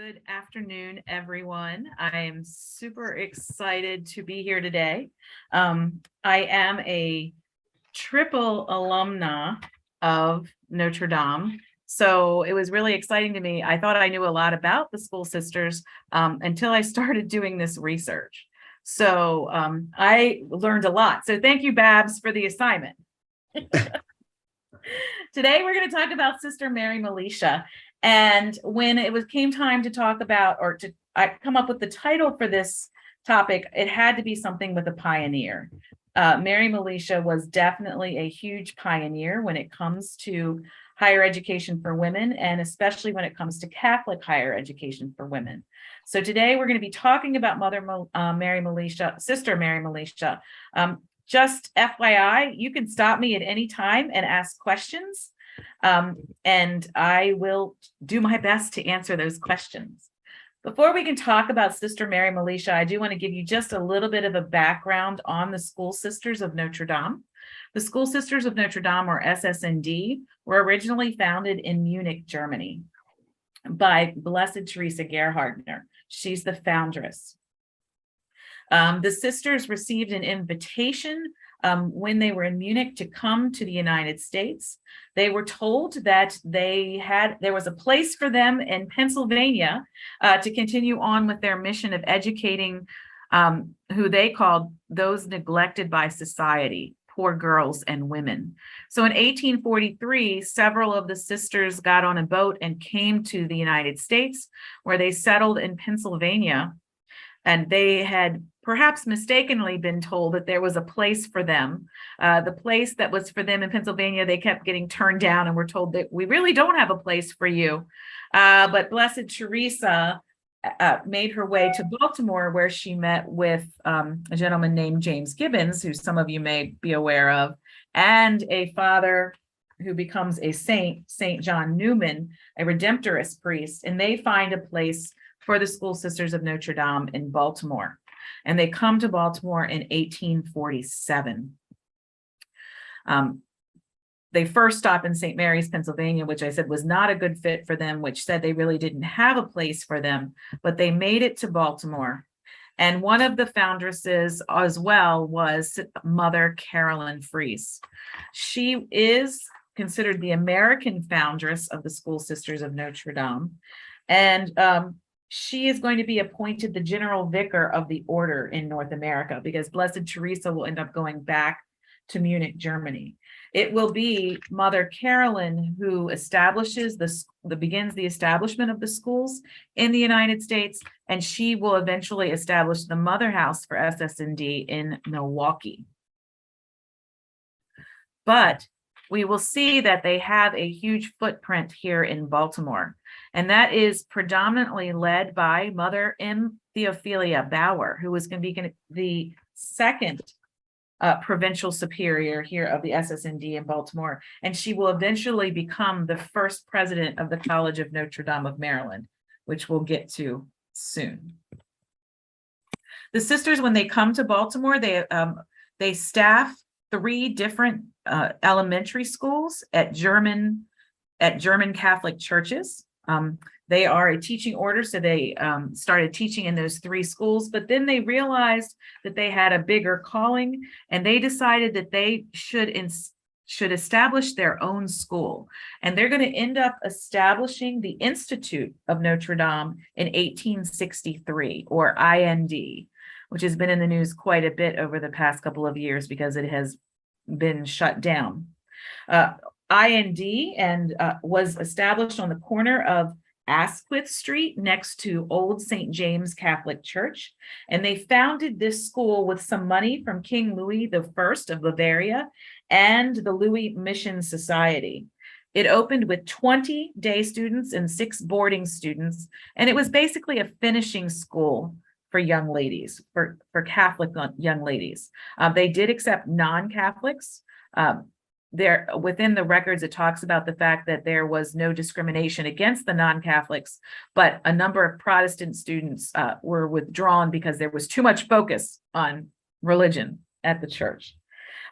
Good afternoon, everyone. I am super excited to be here today. I am a triple alumna of Notre Dame. So it was really exciting to me. I thought I knew a lot about the school sisters until I started doing this research. So I learned a lot. So thank you, Babs, for the assignment. Today, we're going to talk about Sister Mary Meletia. And when came time to talk about, I come up with the title for this topic, it had to be something with a pioneer. Mary Meletia was definitely a huge pioneer when it comes to higher education for women, and especially when it comes to Catholic higher education for women. So today we're going to be talking about Mary Meletia, Sister Mary Meletia. Just FYI, you can stop me at any time and ask questions, and I will do my best to answer those questions. Before we can talk about Sister Mary Meletia, I do want to give you just a little bit of a background on the School Sisters of Notre Dame. The School Sisters of Notre Dame, or SSND, were originally founded in Munich, Germany, by Blessed Teresa Gerhardner. She's the foundress. The sisters received an invitation when they were in Munich to come to the United States. They were told that there was a place for them in Pennsylvania to continue on with their mission of educating who they called those neglected by society, poor girls and women. So in 1843, several of the sisters got on a boat and came to the United States, where they settled in Pennsylvania. And they had perhaps mistakenly been told that there was a place for them. The place that was for them in Pennsylvania, they kept getting turned down and were told that we really don't have a place for you. But Blessed Teresa made her way to Baltimore, where she met with a gentleman named James Gibbons, who some of you may be aware of, and a father who becomes a saint, St. John Newman, a Redemptorist priest, and they find a place for the School Sisters of Notre Dame in Baltimore. And they come to Baltimore in 1847. They first stop in St. Mary's, Pennsylvania, which I said was not a good fit for them, which said they really didn't have a place for them, but they made it to Baltimore. And one of the foundresses as well was Mother Carolyn Fries. She is considered the American foundress of the School Sisters of Notre Dame. And she is going to be appointed the general vicar of the order in North America, because Blessed Teresa will end up going back to Munich, Germany. It will be Mother Carolyn who begins the establishment of the schools in the United States, and she will eventually establish the mother house for SSND in Milwaukee. But we will see that they have a huge footprint here in Baltimore, and that is predominantly led by Mother M. Theophilia Bauer, who was going to be the second provincial superior here of the SSND in Baltimore, and she will eventually become the first president of the College of Notre Dame of Maryland, which we'll get to soon. The sisters, when they come to Baltimore, they staff 3 different elementary schools at German Catholic churches. They are a teaching order, so they started teaching in those 3 schools, but then they realized that they had a bigger calling, and they decided that they should establish their own school. And they're going to end up establishing the Institute of Notre Dame in 1863, or IND, which has been in the news quite a bit over the past couple of years because it has been shut down. IND was established on the corner of Asquith Street next to Old St. James Catholic Church. And they founded this school with some money from King Louis I of Bavaria and the Louis Mission Society. It opened with 20 day students and 6 boarding students, and it was basically a finishing school for young ladies, for Catholic young ladies. They did accept non-Catholics. There, within the records, it talks about the fact that there was no discrimination against the non-Catholics, but a number of Protestant students were withdrawn because there was too much focus on religion at the church.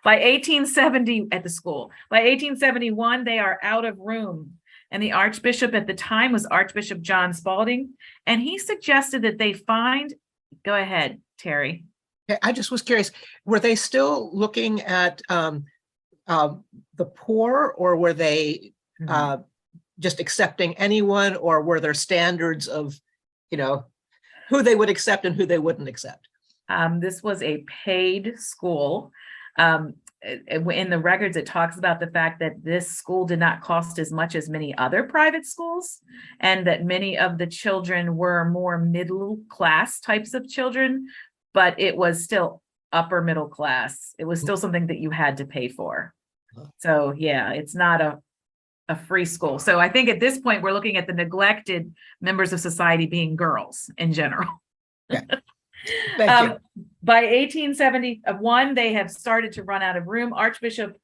By 1870, at the school, by 1871, they are out of room. And the Archbishop at the time was Archbishop John Spalding. And he suggested that they find, go ahead, Terry. I just was curious, were they still looking at the poor, or were they just accepting anyone, or were there standards of, who they would accept and who they wouldn't accept? This was a paid school. In the records, it talks about the fact that this school did not cost as much as many other private schools, and that many of the children were more middle class types of children, but it was still upper middle class. It was still something that you had to pay for. So yeah, it's not a free school. So I think at this point, we're looking at the neglected members of society being girls in general. Yeah. Thank you. By 1871, they have started to run out of room. Archbishop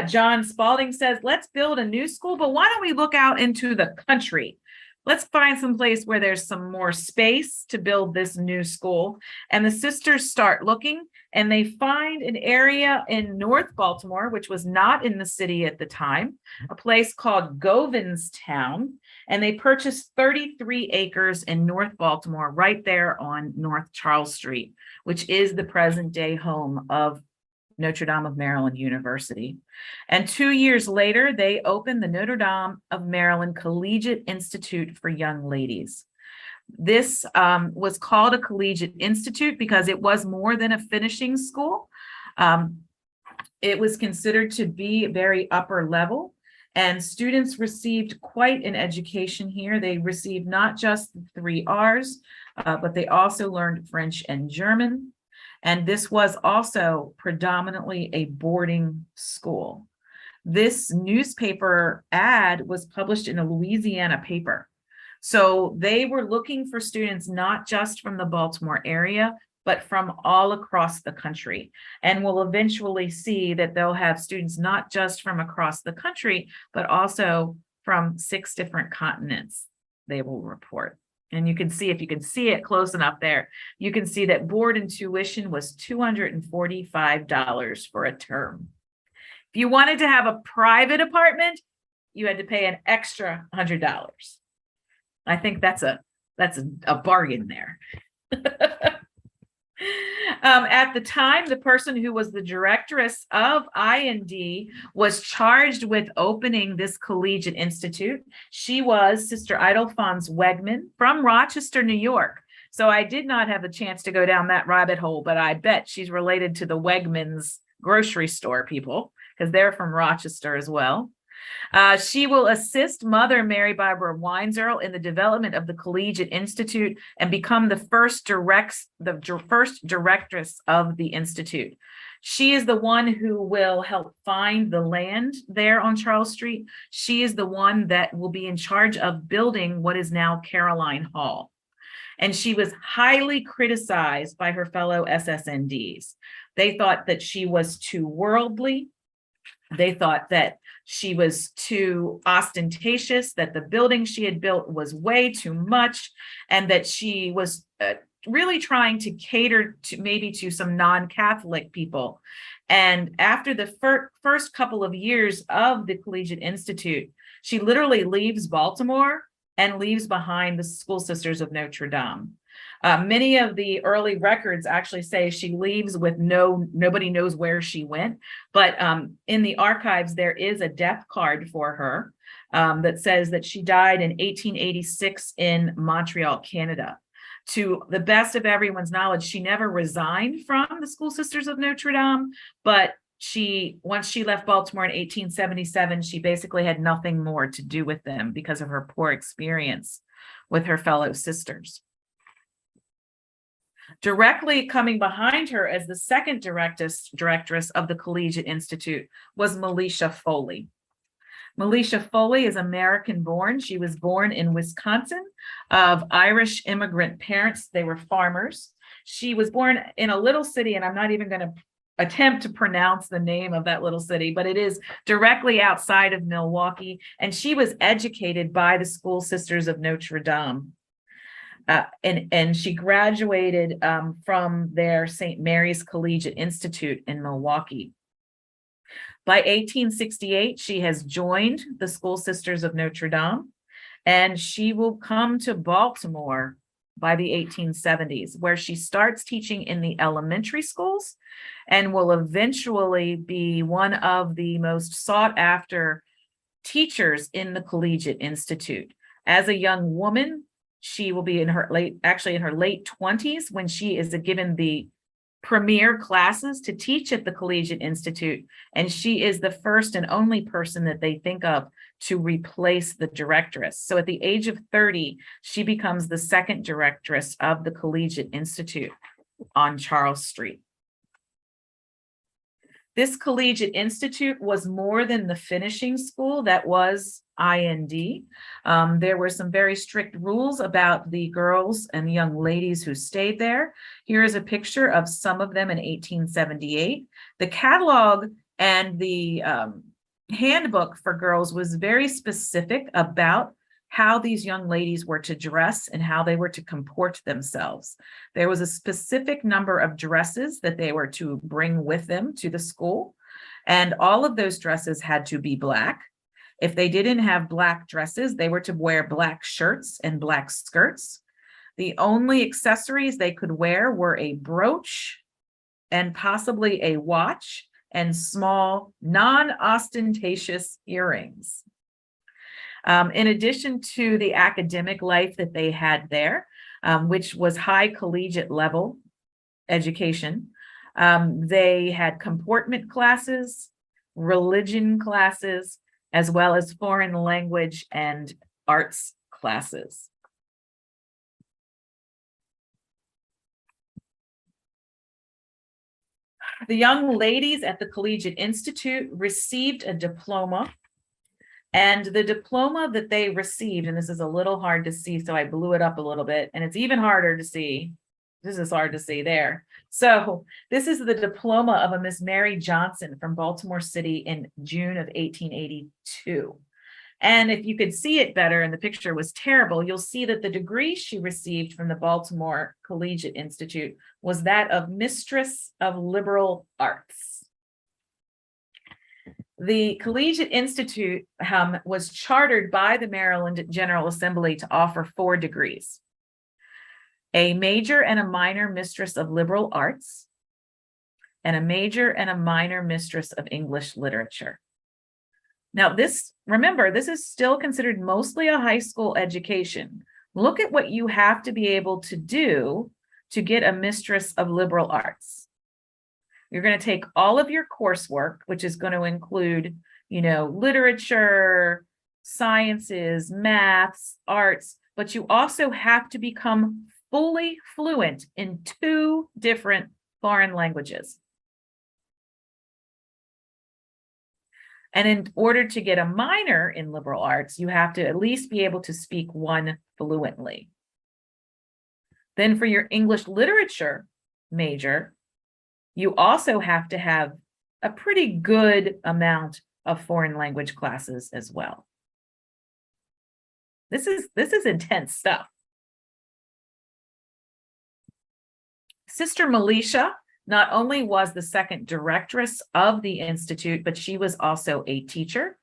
John Spalding says, let's build a new school, but why don't we look out into the country? Let's find some place where there's some more space to build this new school. And the sisters start looking, and they find an area in North Baltimore, which was not in the city at the time, a place called Govinstown. And they purchased 33 acres in North Baltimore, right there on North Charles Street, which is the present day home of Notre Dame of Maryland University. And 2 years later, they opened the Notre Dame of Maryland Collegiate Institute for Young Ladies. This was called a collegiate institute because it was more than a finishing school. It was considered to be very upper level, and students received quite an education here. They received not just the 3 R's, but they also learned French and German. And this was also predominantly a boarding school. This newspaper ad was published in a Louisiana paper. So they were looking for students not just from the Baltimore area, but from all across the country. And we'll eventually see that they'll have students not just from across the country, but also from 6 different continents, they will report. And you can see, if you can see it close enough there, you can see that board and tuition was $245 for a term. If you wanted to have a private apartment, you had to pay an extra $100. I think that's a bargain there. At the time, the person who was the directress of IND was charged with opening this collegiate institute. She was Sister Idlephonse Wegman from Rochester, New York. So I did not have a chance to go down that rabbit hole, but I bet she's related to the Wegmans grocery store people, because they're from Rochester as well. She will assist Mother Mary Barbara Weinzierl in the development of the Collegiate Institute and become the first directress of the Institute. She is the one who will help find the land there on Charles Street. She is the one that will be in charge of building what is now Caroline Hall. And she was highly criticized by her fellow SSNDs. They thought that she was too worldly. They thought that she was too ostentatious, that the building she had built was way too much, and that she was really trying to cater to maybe to some non-Catholic people. And after the first couple of years of the Collegiate Institute, she literally leaves Baltimore and leaves behind the School Sisters of Notre Dame. Many of the early records actually say she leaves with nobody knows where she went, but in the archives, there is a death card for her that says that she died in 1886 in Montreal, Canada. To the best of everyone's knowledge, she never resigned from the School Sisters of Notre Dame, but once she left Baltimore in 1877, she basically had nothing more to do with them because of her poor experience with her fellow sisters. Directly coming behind her as the second directress of the Collegiate Institute was Meletia Foley. Meletia Foley is American born. She was born in Wisconsin of Irish immigrant parents. They were farmers. She was born in a little city, and I'm not even going to attempt to pronounce the name of that little city, but it is directly outside of Milwaukee. And she was educated by the School Sisters of Notre Dame. And she graduated from their St. Mary's Collegiate Institute in Milwaukee. By 1868, she has joined the School Sisters of Notre Dame, and she will come to Baltimore by the 1870s, where she starts teaching in the elementary schools and will eventually be one of the most sought after teachers in the Collegiate Institute. As a young woman, she will be in her late 20s when she is given the premier classes to teach at the Collegiate Institute. And she is the first and only person that they think of to replace the directress. So at the age of 30, she becomes the second directress of the Collegiate Institute on Charles Street. This Collegiate Institute was more than the finishing school that was IND. There were some very strict rules about the girls and young ladies who stayed there. Here is a picture of some of them in 1878. The catalog and the handbook for girls was very specific about how these young ladies were to dress and how they were to comport themselves. There was a specific number of dresses that they were to bring with them to the school, and all of those dresses had to be black. If they didn't have black dresses, they were to wear black shirts and black skirts. The only accessories they could wear were a brooch and possibly a watch and small, non-ostentatious earrings. In addition to the academic life that they had there, which was high collegiate level education, they had comportment classes, religion classes, as well as foreign language and arts classes. The young ladies at the Collegiate Institute received a diploma. And the diploma that they received, and this is a little hard to see, so I blew it up a little bit, and it's even harder to see. This is hard to see there. So this is the diploma of a Miss Mary Johnson from Baltimore City in June of 1882. And if you could see it better, and the picture was terrible, you'll see that the degree she received from the Baltimore Collegiate Institute was that of Mistress of Liberal Arts. The Collegiate Institute was chartered by the Maryland General Assembly to offer 4 degrees: a major and a minor Mistress of Liberal Arts, and a major and a minor Mistress of English Literature. Now, remember, this is still considered mostly a high school education. Look at what you have to be able to do to get a Mistress of Liberal Arts. You're going to take all of your coursework, which is going to include, literature, sciences, maths, arts, but you also have to become fully fluent in 2 different foreign languages. And in order to get a minor in liberal arts, you have to at least be able to speak 1 fluently. Then for your English literature major, you also have to have a pretty good amount of foreign language classes as well. This is intense stuff. Sister Meletia not only was the second directress of the Institute, but she was also a teacher.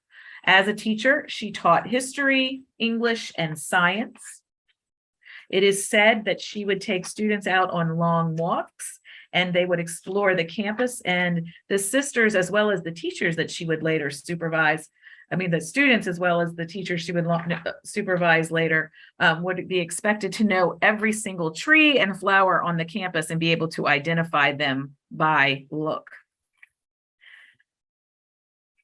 As a teacher, she taught history, English, and science. It is said that she would take students out on long walks, and they would explore the campus, and the sisters, as well as the teachers that she would later supervise, the students as well as the teachers she would supervise later, would be expected to know every single tree and flower on the campus and be able to identify them by look.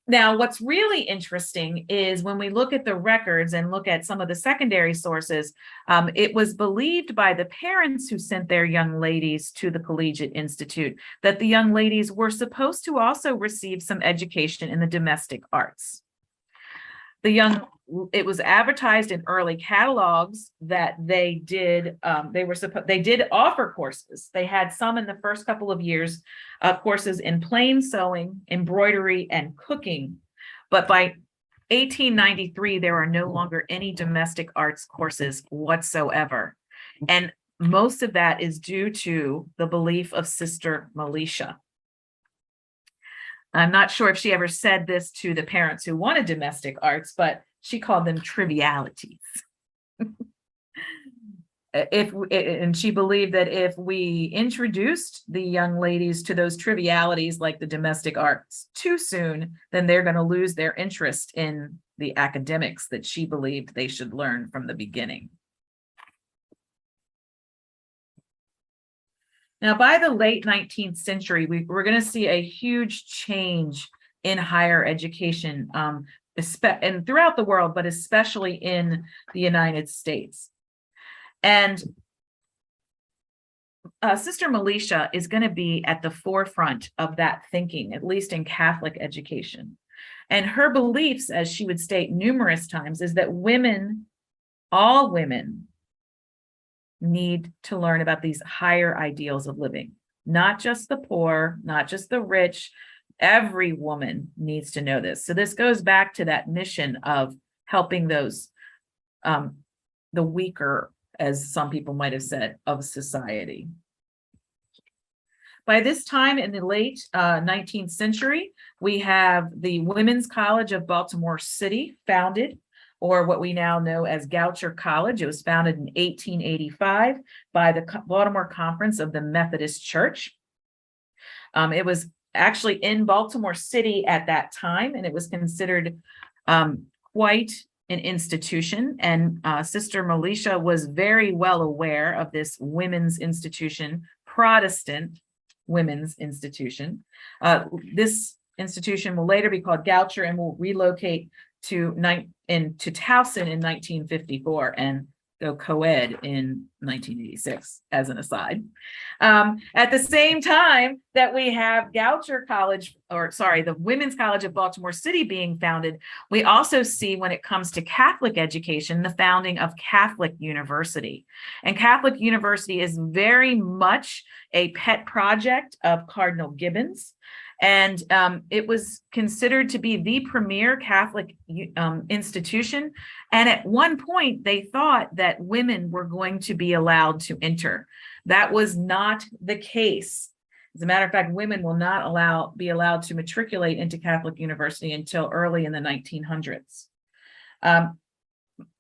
Now, what's really interesting is when we look at the records and look at some of the secondary sources, it was believed by the parents who sent their young ladies to the Collegiate Institute that the young ladies were supposed to also receive some education in the domestic arts. It was advertised in early catalogs that they did offer courses. They had some in the first couple of years, courses in plain sewing, embroidery, and cooking. But by 1893, there are no longer any domestic arts courses whatsoever. And most of that is due to the belief of Sister Meletia. I'm not sure if she ever said this to the parents who wanted domestic arts, but she called them trivialities. And she believed that if we introduced the young ladies to those trivialities like the domestic arts too soon, then they're going to lose their interest in the academics that she believed they should learn from the beginning. Now, by the late 19th century, we're going to see a huge change in higher education, and throughout the world, but especially in the United States. And Sister Meletia is going to be at the forefront of that thinking, at least in Catholic education. And her beliefs, as she would state numerous times, is that women, all women, need to learn about these higher ideals of living, not just the poor, not just the rich. Every woman needs to know this. So this goes back to that mission of helping those, the weaker, as some people might have said, of society. By this time in the late 19th century, we have the Women's College of Baltimore City founded, or what we now know as Goucher College. It was founded in 1885 by the Baltimore Conference of the Methodist Church. It was actually in Baltimore City at that time, and it was considered quite an institution. And Sister Meletia was very well aware of this women's institution, Protestant women's institution. This institution will later be called Goucher and will relocate to Towson in 1954 and go co-ed in 1986, as an aside. At the same time that we have Goucher College, the Women's College of Baltimore City being founded, we also see, when it comes to Catholic education, the founding of Catholic University. And Catholic University is very much a pet project of Cardinal Gibbons. And it was considered to be the premier Catholic institution. And at one point, they thought that women were going to be allowed to enter. That was not the case. As a matter of fact, women will not be allowed to matriculate into Catholic University until early in the 1900s.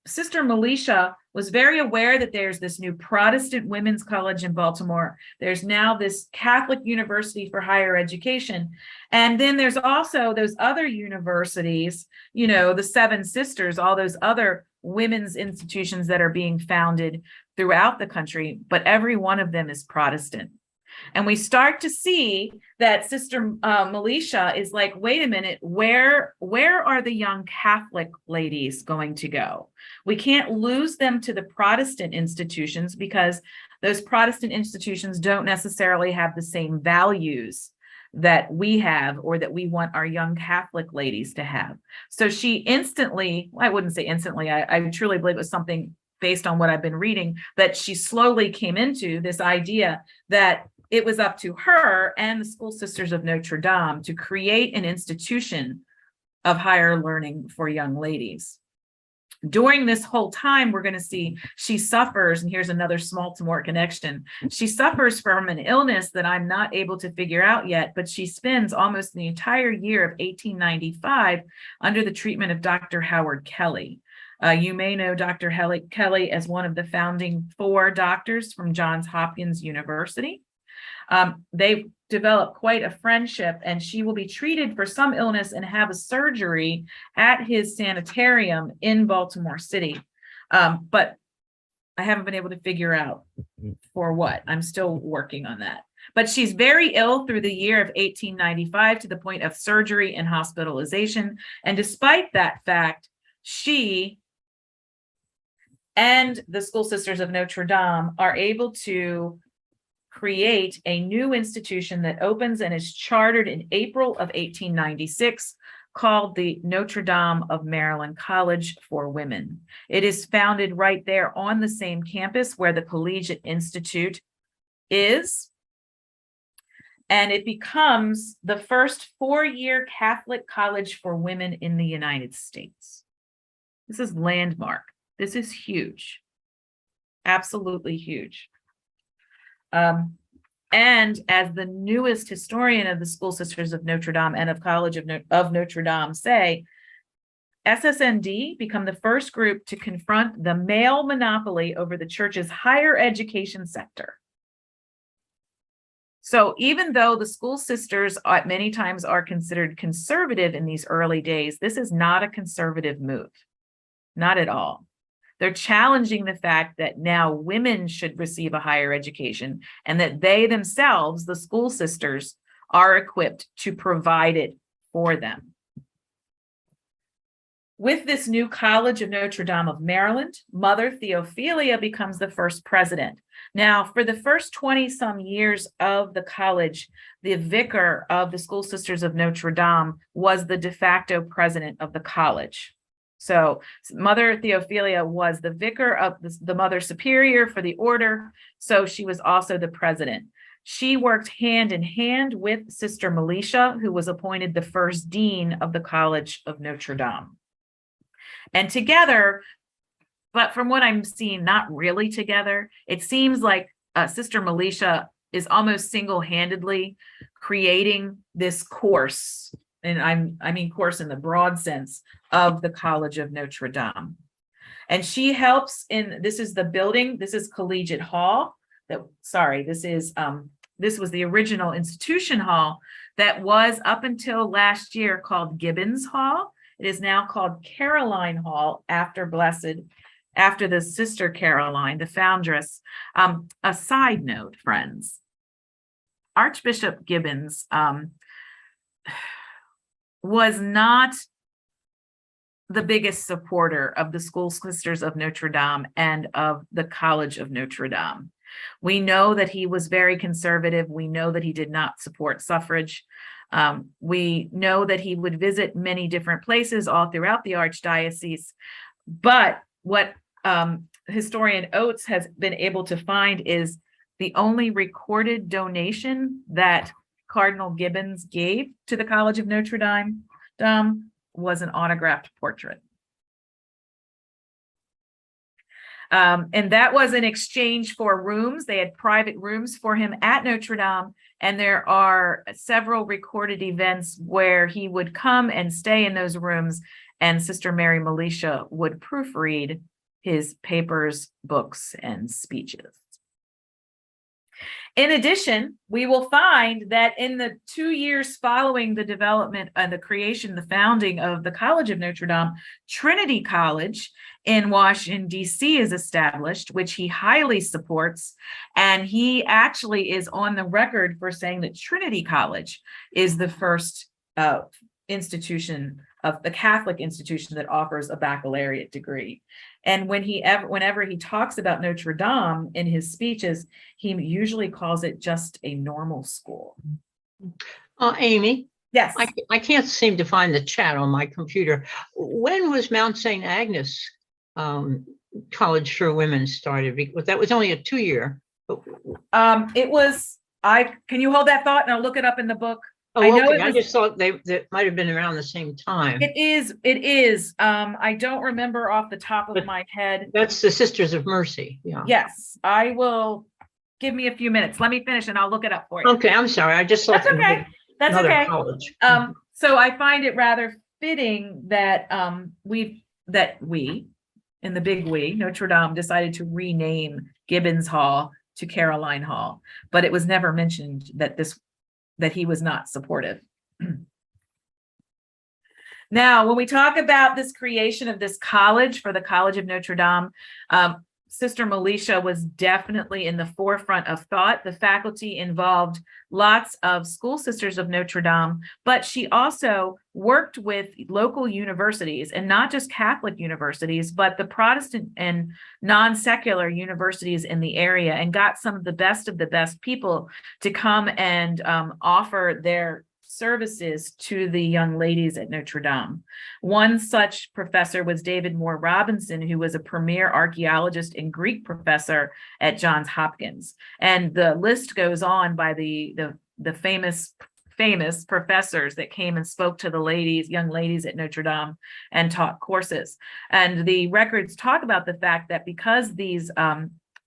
Sister Meletia was very aware that there's this new Protestant women's college in Baltimore. There's now this Catholic University for higher education. And then there's also those other universities, you know, the Seven Sisters, all those other women's institutions that are being founded throughout the country, but every one of them is Protestant. And we start to see that Sister Meletia is like, wait a minute, where are the young Catholic ladies going to go? We can't lose them to the Protestant institutions because those Protestant institutions don't necessarily have the same values that we have or that we want our young Catholic ladies to have. So she instantly, I wouldn't say instantly, I truly believe it was something based on what I've been reading, that she slowly came into this idea that it was up to her and the School Sisters of Notre Dame to create an institution of higher learning for young ladies. During this whole time, we're going to see she suffers, and here's another small to more connection. She suffers from an illness that I'm not able to figure out yet, but she spends almost the entire year of 1895 under the treatment of Dr. Howard Kelly. You may know Dr. Kelly as one of the founding 4 doctors from Johns Hopkins University. They developed quite a friendship, and she will be treated for some illness and have a surgery at his sanitarium in Baltimore City. But I haven't been able to figure out for what. I'm still working on that. But she's very ill through the year of 1895 to the point of surgery and hospitalization. And despite that fact, she and the School Sisters of Notre Dame are able to create a new institution that opens and is chartered in April of 1896 called the Notre Dame of Maryland College for Women. It is founded right there on the same campus where the Collegiate Institute is. And it becomes the first 4-year Catholic college for women in the United States. This is landmark. This is huge. Absolutely huge. And as the newest historian of the School Sisters of Notre Dame and of College of Notre Dame say, SSND become the first group to confront the male monopoly over the church's higher education sector. So even though the school sisters many times are considered conservative in these early days, this is not a conservative move, not at all. They're challenging the fact that now women should receive a higher education and that they themselves, the school sisters, are equipped to provide it for them. With this new College of Notre Dame of Maryland, Mother Theophilia becomes the first president. Now, for the first 20-some years of the college, the vicar of the School Sisters of Notre Dame was the de facto president of the college. So Mother Theophilia was the vicar of the Mother Superior for the order, so she was also the president. She worked hand in hand with Sister Meletia, who was appointed the first dean of the College of Notre Dame. And together, but from what I'm seeing, not really together, it seems like Sister Meletia is almost single-handedly creating this course, and I mean course in the broad sense, of the College of Notre Dame. And she helps in, this is the building, this is Collegiate Hall, this was the original institution hall that was up until last year called Gibbons Hall. It is now called Caroline Hall after the Sister Caroline, the foundress. A side note, friends, Archbishop Gibbons was not the biggest supporter of the School Sisters of Notre Dame and of the College of Notre Dame. We know that he was very conservative. We know that he did not support suffrage. We know that he would visit many different places all throughout the Archdiocese. But what historian Oates has been able to find is the only recorded donation that Cardinal Gibbons gave to the College of Notre Dame was an autographed portrait. And that was in exchange for rooms. They had private rooms for him at Notre Dame. And there are several recorded events where he would come and stay in those rooms, and Sister Mary Meletia would proofread his papers, books, and speeches. In addition, we will find that in the 2 years following the development and the creation, the founding of the College of Notre Dame, Trinity College in Washington, D.C. is established, which he highly supports. And he actually is on the record for saying that Trinity College is the first institution of the Catholic institution that offers a baccalaureate degree. And whenever he talks about Notre Dame in his speeches, he usually calls it just a normal school. Amy? Yes. I can't seem to find the chat on my computer. When was Mount St. Agnes College for Women started? Because that was only a 2-year. It was, can you hold that thought and I'll look it up in the book? Oh, I know okay. I just thought they might have been around the same time. It is. I don't remember off the top of my head. That's the Sisters of Mercy. Yeah. Yes, I will. Give me a few minutes. Let me finish and I'll look it up for you. Okay, I'm sorry. I just thought That's okay. That's okay. College. So I find it rather fitting that we, in the big we, Notre Dame decided to rename Gibbons Hall to Caroline Hall, but it was never mentioned that he was not supportive. Now, when we talk about this creation of this college for the College of Notre Dame, Sister Meletia was definitely in the forefront of thought. The faculty involved lots of School Sisters of Notre Dame, but she also worked with local universities, and not just Catholic universities, but the Protestant and non-secular universities in the area, and got some of the best people to come and offer their services to the young ladies at Notre Dame. One such professor was David Moore Robinson, who was a premier archaeologist and Greek professor at Johns Hopkins. And the list goes on by the famous professors that came and spoke to the young ladies at Notre Dame and taught courses. And the records talk about the fact that because these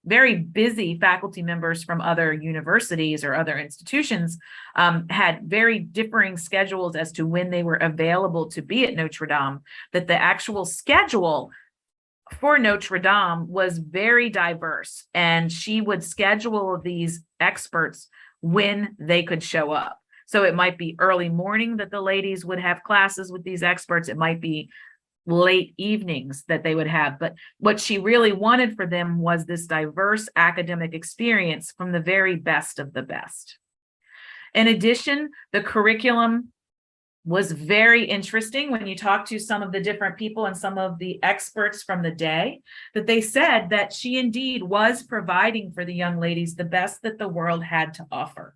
very busy faculty members from other universities or other institutions had very differing schedules as to when they were available to be at Notre Dame, that the actual schedule for Notre Dame was very diverse, and she would schedule these experts when they could show up. So it might be early morning that the ladies would have classes with these experts. It might be late evenings that they would have. But what she really wanted for them was this diverse academic experience from the very best of the best. In addition, the curriculum was very interesting when you talk to some of the different people and some of the experts from the day, that they said that she indeed was providing for the young ladies the best that the world had to offer.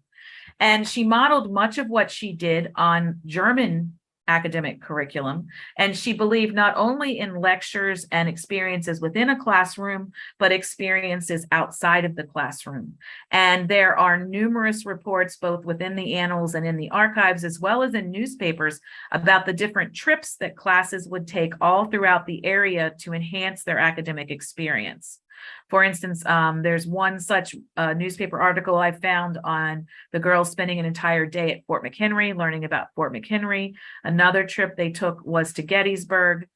And she modeled much of what she did on German academic curriculum. And she believed not only in lectures and experiences within a classroom, but experiences outside of the classroom. And there are numerous reports, both within the annals and in the archives, as well as in newspapers, about the different trips that classes would take all throughout the area to enhance their academic experience. For instance, there's one such newspaper article I found on the girls spending an entire day at Fort McHenry, learning about Fort McHenry. Another trip they took was to Gettysburg,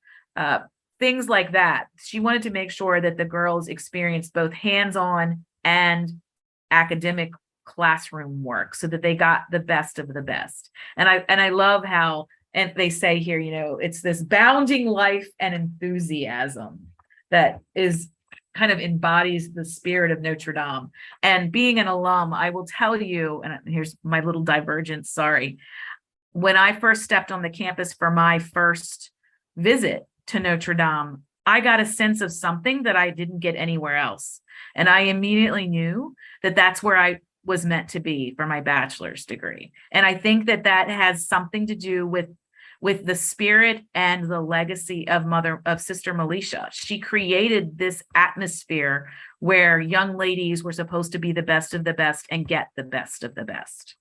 things like that. She wanted to make sure that the girls experienced both hands-on and academic classroom work so that they got the best of the best. And I love how, and they say here, you know, it's this bounding life and enthusiasm that is kind of embodies the spirit of Notre Dame. And being an alum, I will tell you, and here's my little divergence, sorry. When I first stepped on the campus for my first visit to Notre Dame, I got a sense of something that I didn't get anywhere else. And I immediately knew that that's where I was meant to be for my bachelor's degree. And I think that that has something to do with the spirit and the legacy of Sister Meletia. She created this atmosphere where young ladies were supposed to be the best of the best and get the best of the best.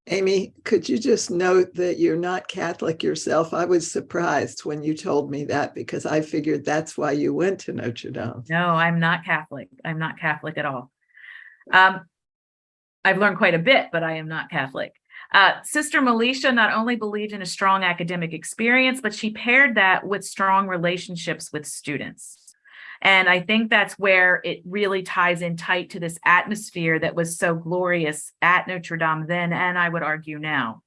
Amy, could you just note that you're not Catholic yourself? I was surprised when you told me that, because I figured that's why you went to Notre Dame. No, I'm not Catholic. I'm not Catholic at all. I've learned quite a bit, but I am not Catholic. Sister Meletia not only believed in a strong academic experience, but she paired that with strong relationships with students. And I think that's where it really ties in tight to this atmosphere that was so glorious at Notre Dame then, and I would argue now.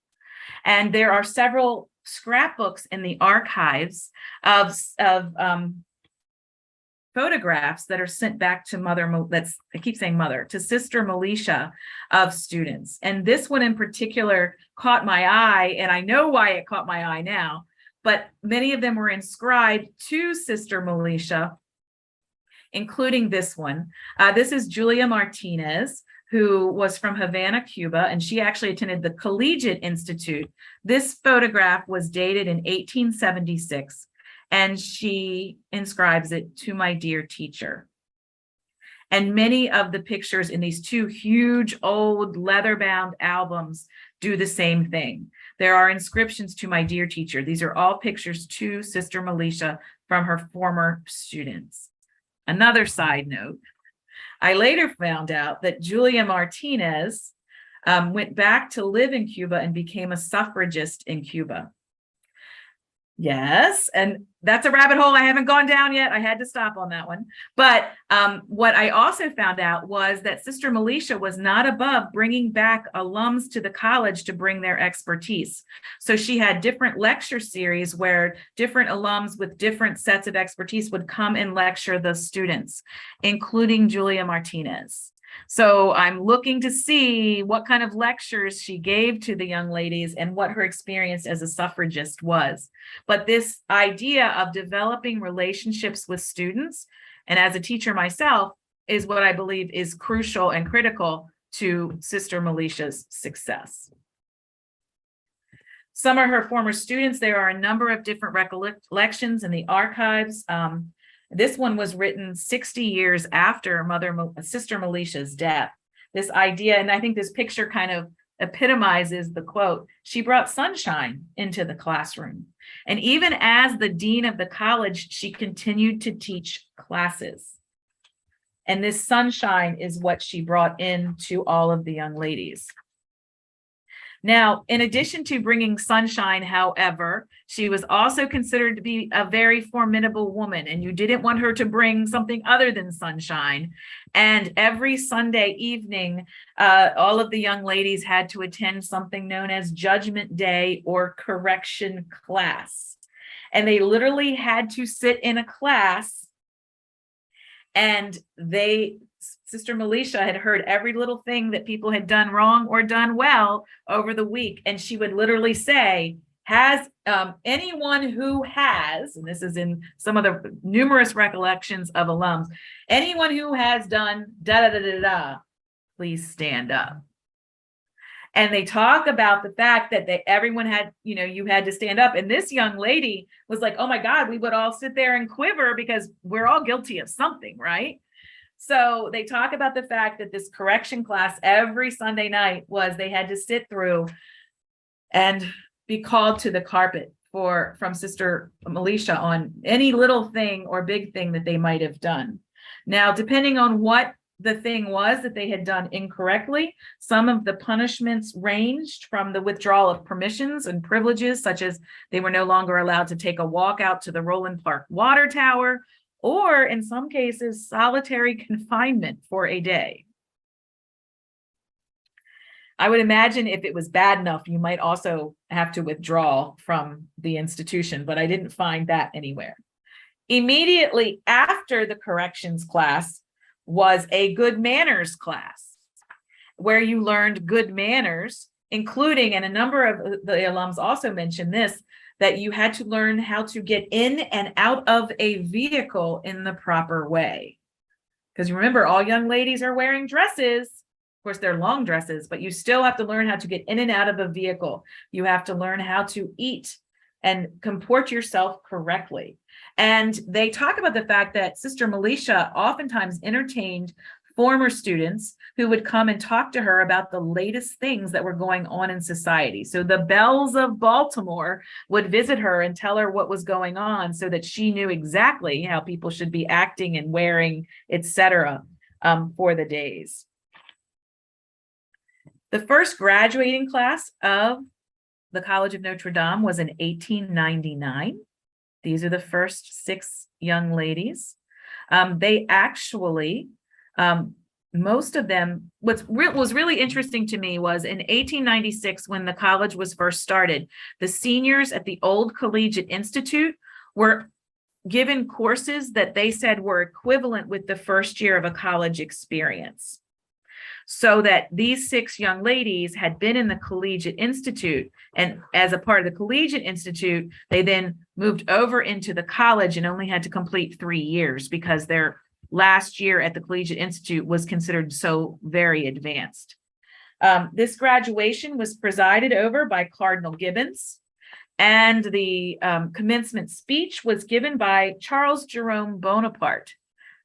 And there are several scrapbooks in the archives of photographs that are sent back to I keep saying mother, to Sister Meletia of students. And this one in particular caught my eye, and I know why it caught my eye now, but many of them were inscribed to Sister Meletia, including this one. This is Julia Martinez, who was from Havana, Cuba, and she actually attended the Collegiate Institute. This photograph was dated in 1876. And she inscribes it, "To my dear teacher." And many of the pictures in these two huge old leather-bound albums do the same thing. There are inscriptions, "To my dear teacher." These are all pictures to Sister Meletia from her former students. Another side note, I later found out that Julia Martinez went back to live in Cuba and became a suffragist in Cuba. Yes, and that's a rabbit hole I haven't gone down yet. I had to stop on that one. But what I also found out was that Sister Meletia was not above bringing back alums to the college to bring their expertise. So she had different lecture series where different alums with different sets of expertise would come and lecture the students, including Julia Martinez. So I'm looking to see what kind of lectures she gave to the young ladies and what her experience as a suffragist was. But this idea of developing relationships with students, and as a teacher myself, is what I believe is crucial and critical to Sister Meletia's success. Some are her former students. There are a number of different recollections in the archives. This one was written 60 years after Sister Meletia's death. This idea, and I think this picture kind of epitomizes the quote, "She brought sunshine into the classroom." And even as the dean of the college, she continued to teach classes. And this sunshine is what she brought in to all of the young ladies. Now, in addition to bringing sunshine, however, she was also considered to be a very formidable woman, and you didn't want her to bring something other than sunshine. And every Sunday evening, all of the young ladies had to attend something known as Judgment Day or correction class. And they literally had to sit in a class, and Sister Meletia had heard every little thing that people had done wrong or done well over the week. And she would literally say, has anyone who has, and this is in some of the numerous recollections of alums, anyone who has done da da da da da, please stand up. And they talk about the fact that everyone had, you had to stand up. And this young lady was like, oh my God, we would all sit there and quiver because we're all guilty of something, right? So they talk about the fact that this correction class every Sunday night they had to sit through and be called to the carpet from Sister Meletia on any little thing or big thing that they might have done. Now, depending on what the thing was that they had done incorrectly, some of the punishments ranged from the withdrawal of permissions and privileges, such as they were no longer allowed to take a walk out to the Roland Park water tower, or in some cases, solitary confinement for a day. I would imagine if it was bad enough, you might also have to withdraw from the institution, but I didn't find that anywhere. Immediately after the corrections class was a good manners class, where you learned good manners, including, and a number of the alums also mentioned this, that you had to learn how to get in and out of a vehicle in the proper way. Because you remember, all young ladies are wearing dresses. Of course, they're long dresses, but you still have to learn how to get in and out of a vehicle. You have to learn how to eat and comport yourself correctly. And they talk about the fact that Sister Meletia oftentimes entertained former students who would come and talk to her about the latest things that were going on in society. So the belles of Baltimore would visit her and tell her what was going on so that she knew exactly how people should be acting and wearing, etc., for the days. The first graduating class of the College of Notre Dame was in 1899. These are the first 6 young ladies. They actually, most of them, what was really interesting to me was in 1896, when the college was first started, the seniors at the old Collegiate Institute were given courses that they said were equivalent with the first year of a college experience. So that these 6 young ladies had been in the Collegiate Institute, and as a part of the Collegiate Institute, they then moved over into the college and only had to complete 3 years because their last year at the Collegiate Institute was considered so very advanced. This graduation was presided over by Cardinal Gibbons, and the commencement speech was given by Charles Jerome Bonaparte,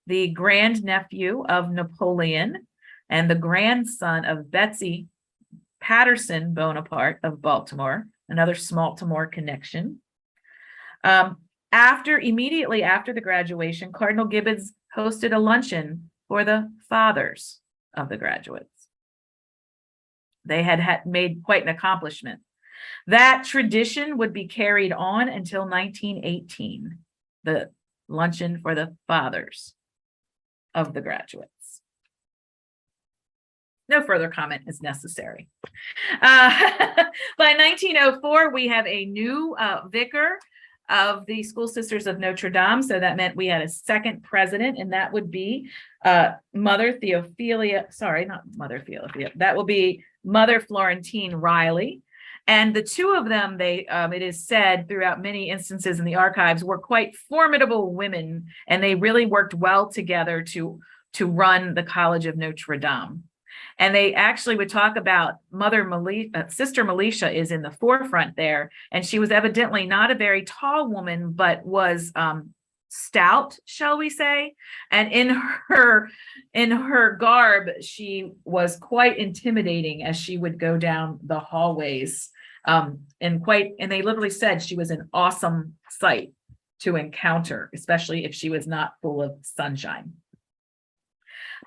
the grandnephew of Napoleon and the grandson of Betsy Patterson Bonaparte of Baltimore, another Smaltimore connection. Immediately after the graduation, Cardinal Gibbons hosted a luncheon for the fathers of the graduates. They had made quite an accomplishment. That tradition would be carried on until 1918, the luncheon for the fathers of the graduates. No further comment is necessary. By 1904, we have a new vicar of the School Sisters of Notre Dame. So that meant we had a second president, and that would be Mother Theophilia. Sorry, not Mother Theophilia. That will be Mother Florentine Riley. And the two of them, it is said throughout many instances in the archives, were quite formidable women, and they really worked well together to run the College of Notre Dame. And they actually would talk about Sister Meletia is in the forefront there. And she was evidently not a very tall woman, but was stout, shall we say. And in her garb, she was quite intimidating as she would go down the hallways. And they literally said she was an awesome sight to encounter, especially if she was not full of sunshine.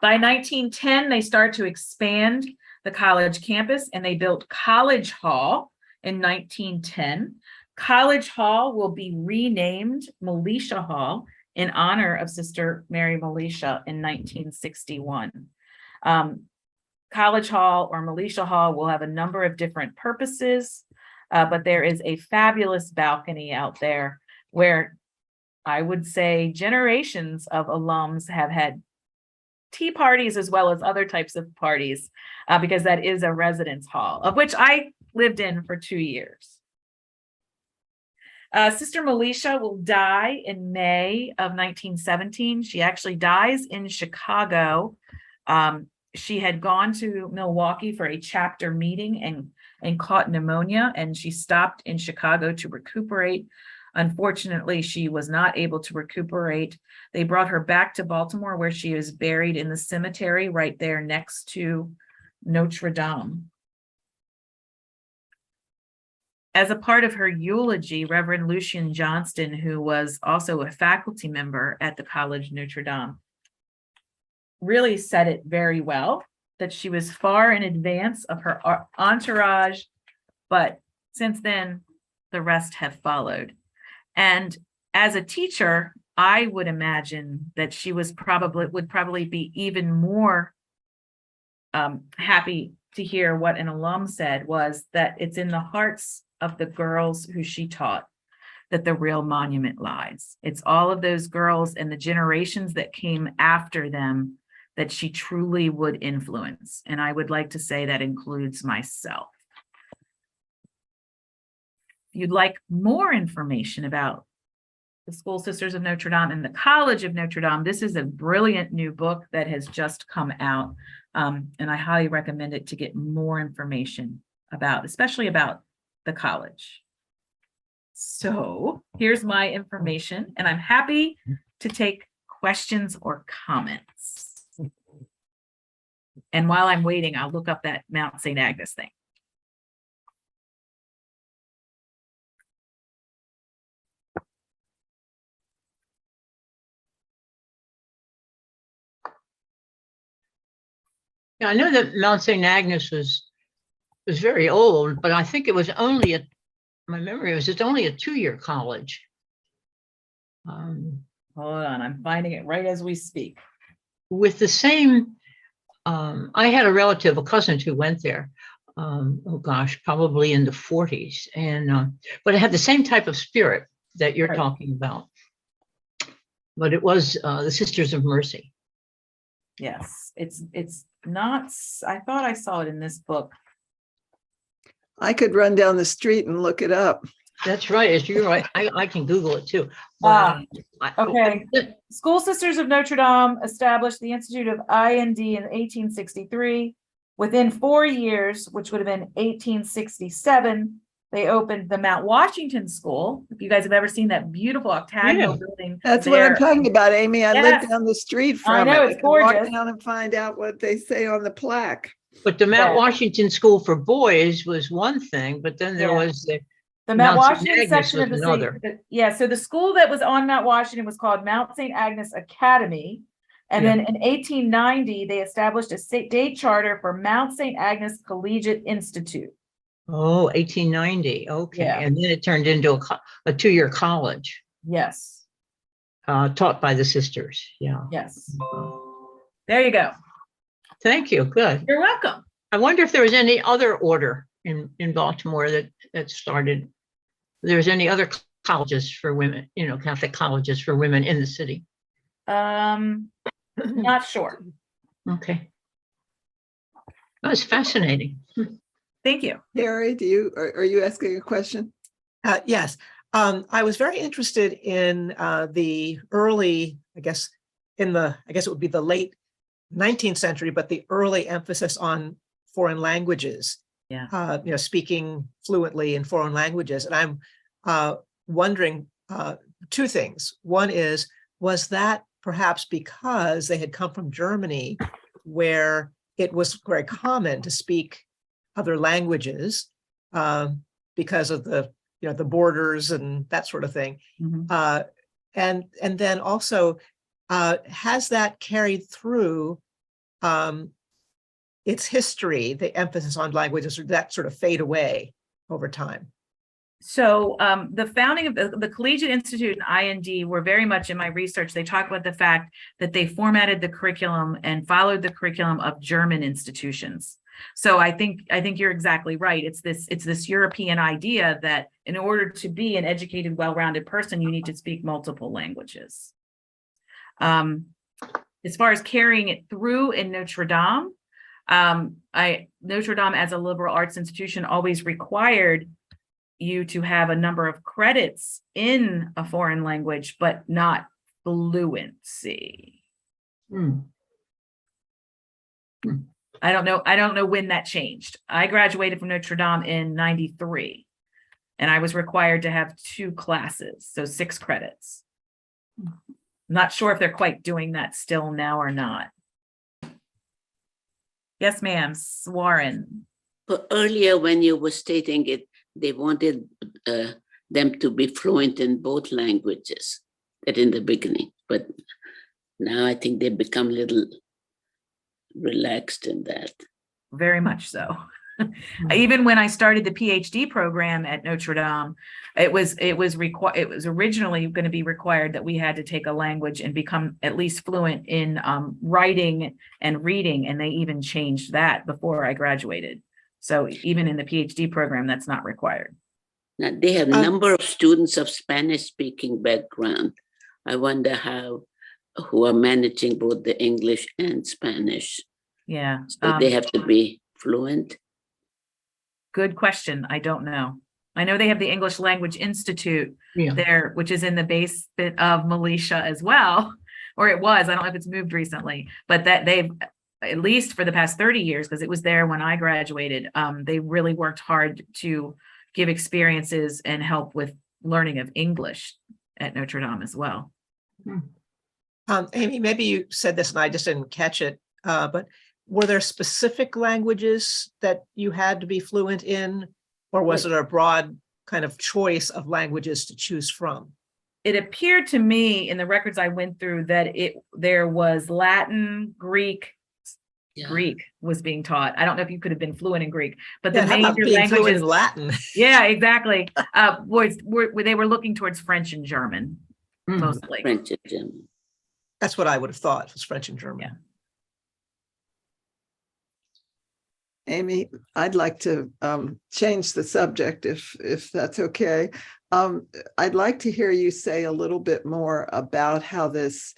By 1910, they start to expand the college campus and they built College Hall in 1910. College Hall will be renamed Meletia Hall in honor of Sister Mary Meletia in 1961. College Hall or Meletia Hall will have a number of different purposes, but there is a fabulous balcony out there where I would say generations of alums have had tea parties as well as other types of parties, because that is a residence hall, of which I lived in for 2 years. Sister Meletia will die in May of 1917. She actually dies in Chicago. She had gone to Milwaukee for a chapter meeting and caught pneumonia, and she stopped in Chicago to recuperate. Unfortunately, she was not able to recuperate. They brought her back to Baltimore, where she is buried in the cemetery right there next to Notre Dame. As a part of her eulogy, Reverend Lucian Johnston, who was also a faculty member at the College Notre Dame, really said it very well, that she was far in advance of her entourage, but since then, the rest have followed. And as a teacher, I would imagine that she would probably be even more happy to hear what an alum said, was that it's in the hearts of the girls who she taught that the real monument lies. It's all of those girls and the generations that came after them that she truly would influence. And I would like to say that includes myself. If you'd like more information about the School Sisters of Notre Dame and the College of Notre Dame, this is a brilliant new book that has just come out. And I highly recommend it to get more information about, especially about the college. So here's my information, and I'm happy to take questions or comments. And while I'm waiting, I'll look up that Mount St. Agnes thing. Yeah, I know that Mount St. Agnes was very old, but I think it was only my memory was it's only a 2-year college. Hold on, I'm finding it right as we speak. With the same, I had a relative, a cousin who went there. Oh gosh, probably in the 40s, and but it had the same type of spirit that you're Right. talking about. But it was the Sisters of Mercy. Yes, it's not, I thought I saw it in this book. I could run down the street and look it up. That's right. As you're right, I can Google it too. Okay. School Sisters of Notre Dame established the Institute of IND in 1863. Within 4 years, which would have been 1867, they opened the Mount Washington School. If you guys have ever seen that beautiful octagonal building. That's what I'm there. talking about, Amy. I Yes. live down the street from I know, it. it's can walk gorgeous. down and find out what they say on the plaque. But the Mount Yeah. Washington School for Boys was one thing, but then there Yeah. was The Mount Mount St. Washington Agnes section was of the another. yeah, so the school that was on Mount Washington was called Mount St. Agnes Academy. And Yeah. then in 1890, they established a state charter for Mount St. Agnes Collegiate Institute. Oh, 1890. Okay. Yeah. And then it turned into a 2-year college Yes, taught by the sisters. Yeah. yes. There you go. Thank you. Good. You're welcome. I wonder if there was any other order in Baltimore that started. There's any other colleges for women, Catholic colleges for women in the city. Not sure. Okay. That's fascinating. Thank you. Harry, are you asking a question? Yes, I was very interested in the early, I guess it would be the late 19th century, but the early emphasis on foreign languages. Yeah. Speaking fluently in foreign languages. And I'm wondering 2 things. One is, was that perhaps because they had come from Germany, where it was very common to speak other languages because of the borders and that sort of thing. Mhm. And then also, has that carried through its history, the emphasis on languages, that sort of fade away over time? So the founding of the Collegiate Institute and IND were very much in my research. They talk about the fact that they formatted the curriculum and followed the curriculum of German institutions. So I think you're exactly right. It's this European idea that in order to be an educated, well-rounded person, you need to speak multiple languages. As far as carrying it through in Notre Dame, Notre Dame as a liberal arts institution always required you to have a number of credits in a foreign language, but not fluency. I don't know when that changed. I graduated from Notre Dame in 93, and I was required to have 2 classes, so 6 credits. Not sure if they're quite doing that still now or not. Yes, ma'am, Warren. But earlier when you were stating it, they wanted them to be fluent in both languages, that in the beginning. But now I think they've become a little relaxed in that. Very much so. Even when I started the PhD program at Notre Dame, it was originally going to be required that we had to take a language and become at least fluent in writing and reading, and they even changed that before I graduated. So even in the PhD program, that's not required. Now they have a number of students of Spanish-speaking background. I wonder who are managing both the English and Spanish. Yeah. So they have to be fluent. Good question. I don't know. I know they have the English Language Institute Yeah. there, which is in the basement of Meletia as well, or it was. I don't know if it's moved recently, but that they've, at least for the past 30 years, because it was there when I graduated, they really worked hard to give experiences and help with learning of English at Notre Dame as well. Amy, maybe you said this and I just didn't catch it, but were there specific languages that you had to be fluent in, or was it a broad kind of choice of languages to choose from? It appeared to me in the records I went through that there was Latin, Greek. Yeah. Greek was being taught. I don't know if you could have been fluent in Greek, but Yeah, the how about major being fluent languages, in Latin? yeah, exactly. They were looking towards French and German mostly. French and German. That's what I would have thought, was French and German. Yeah. Amy, I'd like to change the subject if that's okay. I'd like to hear you say a little bit more about how this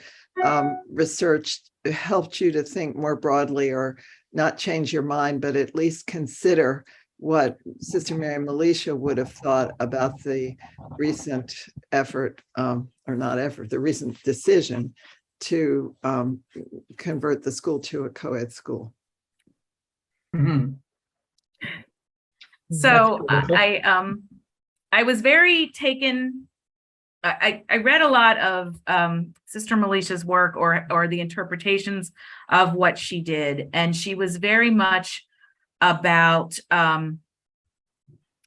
research helped you to think more broadly, or not change your mind, but at least consider what Sister Mary Meletia would have thought about the recent effort, or not effort, the recent decision to convert the school to a co-ed school. So I was very taken. I read a lot of Sister Meletia's work or the interpretations of what she did, and she was very much about.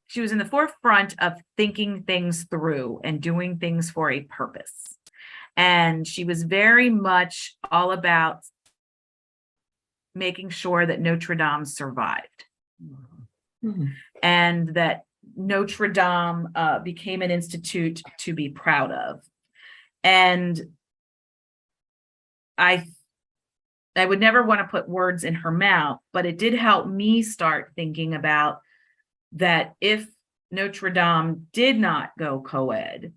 She was in the forefront of thinking things through and doing things for a purpose, and she was very much all about making sure that Notre Dame survived. And that Notre Dame became an institute to be proud of. And I would never want to put words in her mouth, but it did help me start thinking about that if Notre Dame did not go co-ed,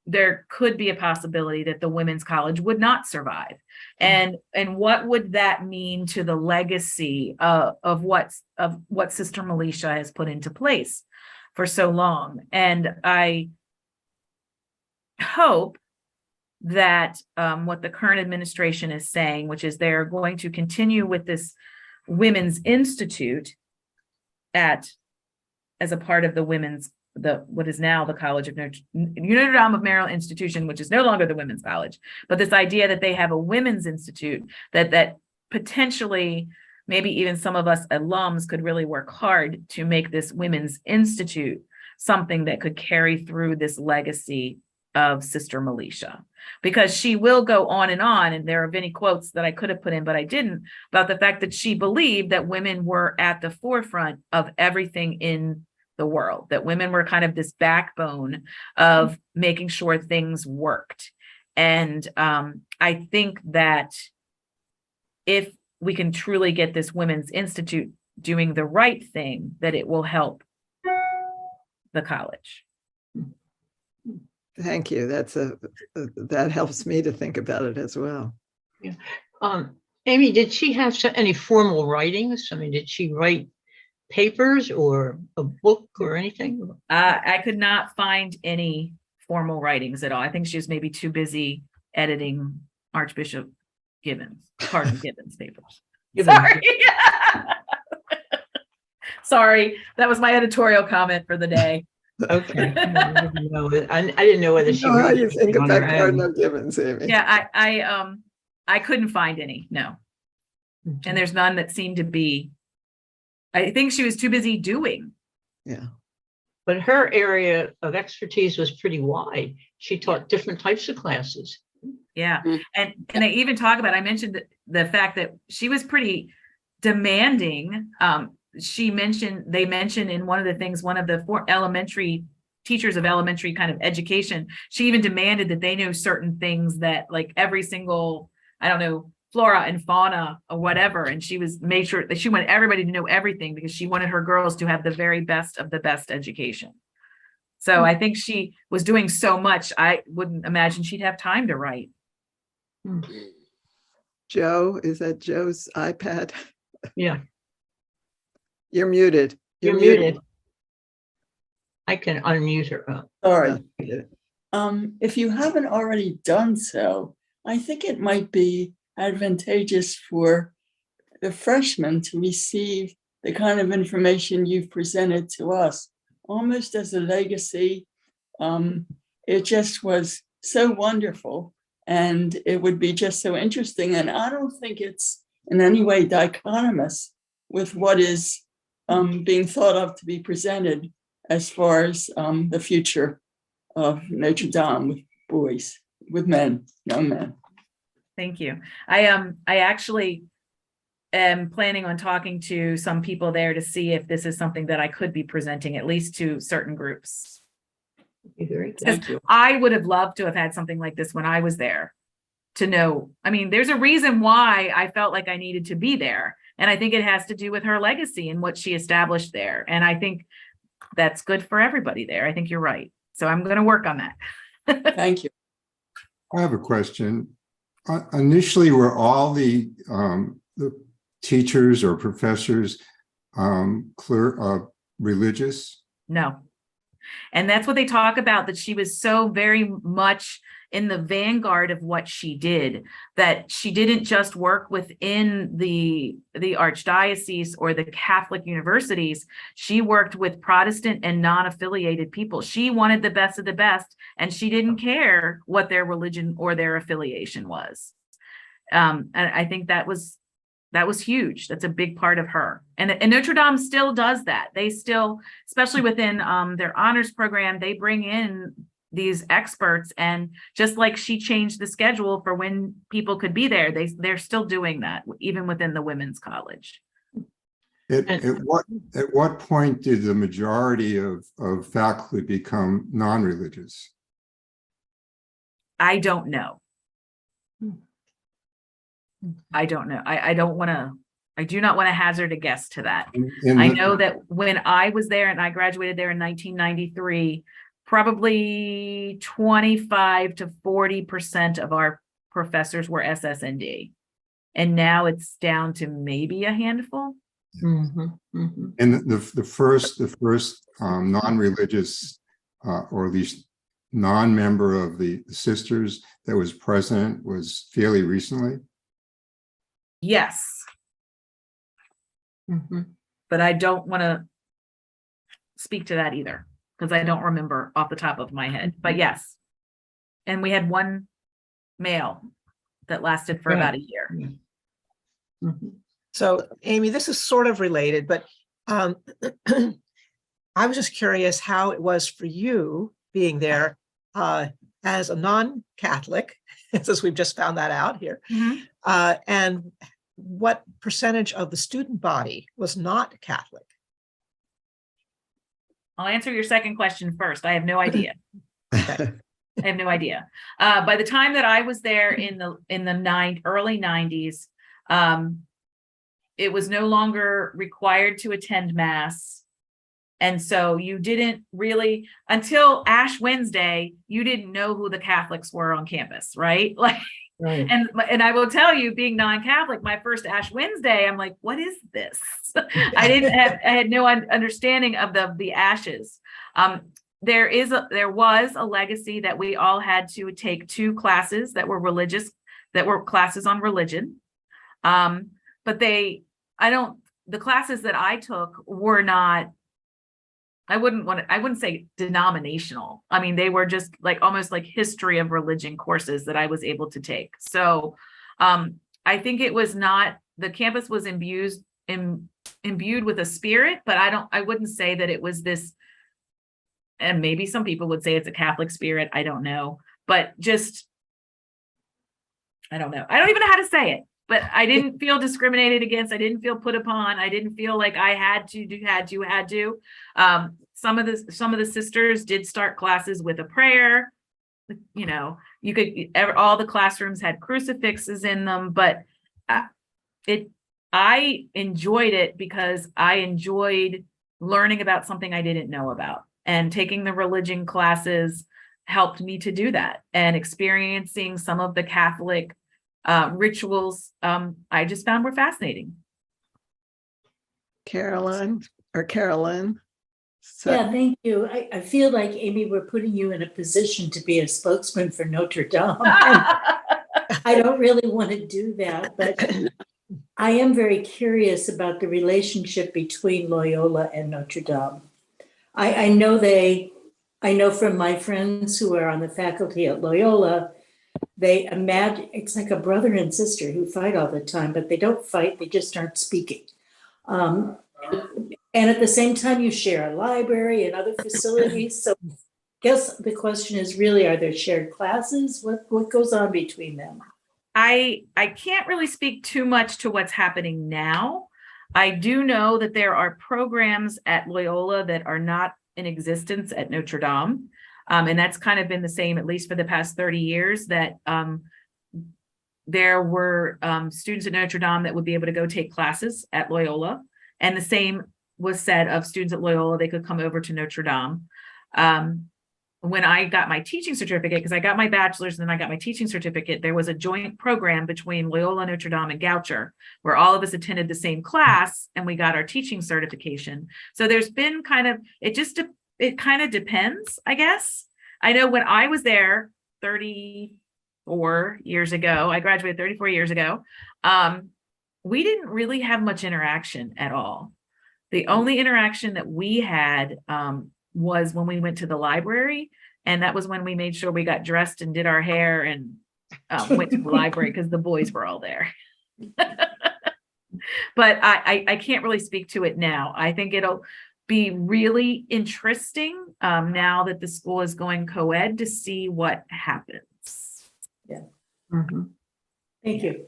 there could be a possibility that the women's college would not survive. And what would that mean to the legacy of what Sister Meletia has put into place for so long? And I hope that what the current administration is saying, which is they're going to continue with this Women's Institute as a part of what is now the College of Notre Dame of Maryland institution, which is no longer the Women's College, but this idea that they have a Women's Institute that potentially maybe even some of us alums could really work hard to make this Women's Institute something that could carry through this legacy of Sister Meletia, because she will go on, and there are many quotes that I could have put in, but I didn't, about the fact that she believed that women were at the forefront of everything in the world, that women were kind of this backbone of making sure things worked. And I think that if we can truly get this Women's Institute doing the right thing, that it will help the college. Thank you. That helps me to think about it as well. Yeah. Amy, did she have any formal writings? I mean, did she write papers or a book or anything? I could not find any formal writings at all. I think she was maybe too busy editing Archbishop Cardinal Gibbons papers. Sorry. Sorry, that was my editorial comment for the day. Okay. I didn't know whether she How wrote you think anything on her about own. Cardinal Gibbons, Amy? Yeah, I couldn't find any, no. And there's none that seemed to be, I think she was too busy doing. Yeah. But her area of expertise was pretty wide. She taught different types of classes. Yeah. Mm. And they even talk about, I mentioned the fact that she was pretty demanding. They mentioned in one of the things, one of the four elementary teachers of elementary kind of education, she even demanded that they know certain things, that like every single, I don't know, flora and fauna or whatever. And she made sure that she wanted everybody to know everything, because she wanted her girls to have the very best of the best education. So I think she was doing so much, I wouldn't imagine she'd have time to write. Joe, is that Joe's iPad? Yeah, You're muted. you're muted. I can unmute her. Sorry. Yeah. If you haven't already done so, I think it might be advantageous for the freshmen to receive the kind of information you've presented to us, almost as a legacy. It just was so wonderful, and it would be just so interesting. And I don't think it's in any way dichotomous with what is being thought of to be presented as far as the future of Notre Dame with boys, with men, young men. Thank you. I actually am planning on talking to some people there to see if this is something that I could be presenting, at least to certain groups. Thank you. I would have loved to have had something like this when I was there, to know. I mean, there's a reason why I felt like I needed to be there. And I think it has to do with her legacy and what she established there. And I think that's good for everybody there. I think you're right. So I'm going to work on that. Thank you. I have a question. Initially, were all the teachers or professors religious? No. And that's what they talk about, that she was so very much in the vanguard of what she did, that she didn't just work within the archdiocese or the Catholic universities. She worked with Protestant and non-affiliated people. She wanted the best of the best, and she didn't care what their religion or their affiliation was. And I think that was huge. That's a big part of her. And Notre Dame still does that. They still, especially within their honors program, they bring in these experts, and just like she changed the schedule for when people could be there, they're still doing that even within the women's college. At what point did the majority of faculty become non-religious? I don't know. I don't know. I do not want to hazard a guess to that. I know that when I was there and I graduated there in 1993, probably 25 to 40% of our professors were SSND. And now it's down to maybe a handful. Mm-hmm, mm-hmm. And the first non-religious, or at least non-member of the sisters that was president was fairly recently. Yes. Mm-hmm. But I don't want to speak to that either, because I don't remember off the top of my head. But yes. And we had one male that lasted for about a year. Mm-hmm. So Amy, this is sort of related, but I was just curious how it was for you being there. as a non-Catholic, since we've just found that out here, and what percentage of the student body was not Catholic? I'll answer your second question first. I have no idea. I have no idea. By the time that I was there in the early 90s, it was no longer required to attend Mass. And so you didn't really, until Ash Wednesday, you didn't know who the Catholics were on campus, right? Like, Right. and I will tell you, being non-Catholic, my first Ash Wednesday, I'm like, what is this? I had no understanding of the ashes. There was a legacy that we all had to take 2 classes that were religious, that were classes on religion. But the classes that I took were not, I wouldn't say denominational. I mean, they were just like almost like history of religion courses that I was able to take. So I think it was not, the campus was imbued with a spirit, but I wouldn't say that it was this, and maybe some people would say it's a Catholic spirit. I don't know, but just, I don't know. I don't even know how to say it, but I didn't feel discriminated against. I didn't feel put upon. I didn't feel like I had to. Some of the sisters did start classes with a prayer. You know, all the classrooms had crucifixes in them, but I enjoyed it because I enjoyed learning about something I didn't know about, and taking the religion classes helped me to do that, and experiencing some of the Catholic rituals I just found were fascinating. Carolyn. So, Yeah, thank you. I feel like, Amy, we're putting you in a position to be a spokesman for Notre Dame. I don't really want to do that, but I am very curious about the relationship between Loyola and Notre Dame. I know from my friends who are on the faculty at Loyola, they imagine it's like a brother and sister who fight all the time, but they don't fight, they just aren't speaking. And at the same time, you share a library and other facilities. So I guess the question is really, are there shared classes? What goes on between them? I can't really speak too much to what's happening now. I do know that there are programs at Loyola that are not in existence at Notre Dame. And that's kind of been the same, at least for the past 30 years, that there were students at Notre Dame that would be able to go take classes at Loyola. And the same was said of students at Loyola, they could come over to Notre Dame. When I got my teaching certificate, because I got my bachelor's and then I got my teaching certificate, there was a joint program between Loyola, Notre Dame, and Goucher, where all of us attended the same class and we got our teaching certification. So there's been it kind of depends, I guess. I know when I was there 34 years ago, I graduated 34 years ago, we didn't really have much interaction at all. The only interaction that we had was when we went to the library, and that was when we made sure we got dressed and did our hair and went to the library because the boys were all there. But I can't really speak to it now. I think it'll be really interesting now that the school is going co-ed to see what happens. Yeah. mm-hmm. Thank you.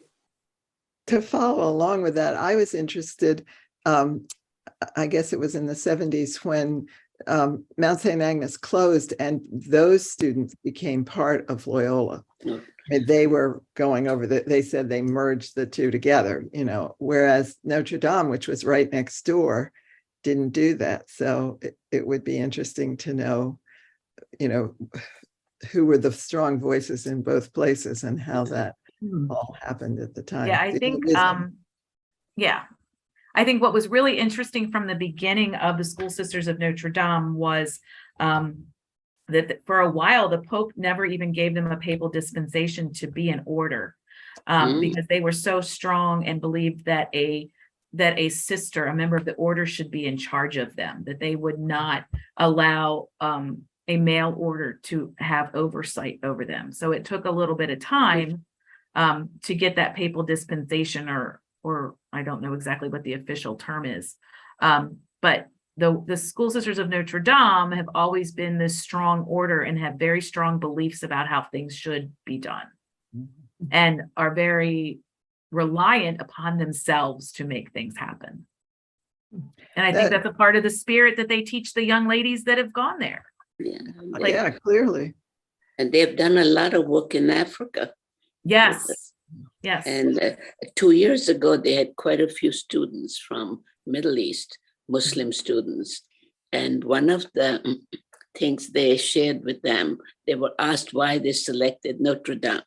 To follow along with that, I was interested, I guess it was in the 70s when Mount St. Agnes closed and those students became part of Loyola. And they were going over they said they merged the two together, whereas Notre Dame, which was right next door, didn't do that. So it would be interesting to know, who were the strong voices in both places and how that all happened at the time. Yeah, I think what was really interesting from the beginning of the School Sisters of Notre Dame was that for a while, the Pope never even gave them a papal dispensation to be an order because they were so strong and believed that a sister, a member of the order, should be in charge of them, that they would not allow a male order to have oversight over them. So it took a little bit of time to get that papal dispensation, or I don't know exactly what the official term is. But the School Sisters of Notre Dame have always been this strong order and have very strong beliefs about how things should be done, and are very reliant upon themselves to make things happen. And I think That- that's a part of the spirit that they teach the young ladies that have gone there. Yeah. Like- Yeah, clearly. And they've done a lot of work in Africa. Yes, yes. And 2 years ago, they had quite a few students from Middle East, Muslim students. And one of the things they shared with them, they were asked why they selected Notre Dame.